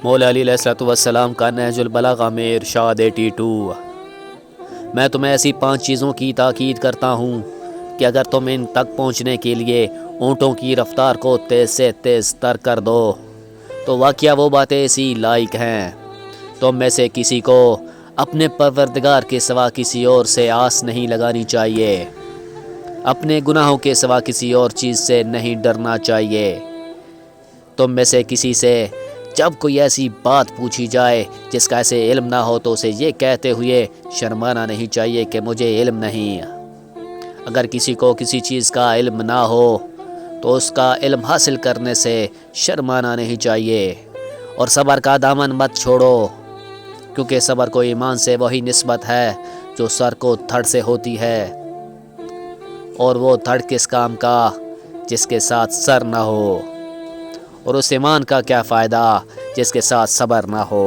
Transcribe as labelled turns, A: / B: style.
A: مولا علی علیہ السلام کا نہج البلاغہ میں ارشاد 82۔ میں تمہیں ایسی 5 چیزوں کی تاکید کرتا ہوں کہ اگر تم ان تک پہنچنے کے لیے اونٹوں کی رفتار کو تیز سے تیز تر کر دو تو واقعہ وہ باتیں اسی لائق ہیں۔ تم میں سے کسی کو اپنے پروردگار کے سوا کسی اور سے آس نہیں لگانی چاہیے، اپنے گناہوں کے سوا کسی اور چیز سے نہیں ڈرنا چاہیے۔ تم میں سے کسی سے جب کوئی ایسی بات پوچھی جائے جس کا ایسے علم نہ ہو تو اسے یہ کہتے ہوئے شرمانا نہیں چاہیے کہ مجھے علم نہیں۔ اگر کسی کو کسی چیز کا علم نہ ہو تو اس کا علم حاصل کرنے سے شرمانا نہیں چاہیے، اور صبر کا دامن مت چھوڑو، کیونکہ صبر کو ایمان سے وہی نسبت ہے جو سر کو تھڑ سے ہوتی ہے، اور وہ تھڑ کس کام کا جس کے ساتھ سر نہ ہو، اور اس ایمان کا کیا فائدہ جس کے ساتھ صبر نہ ہو۔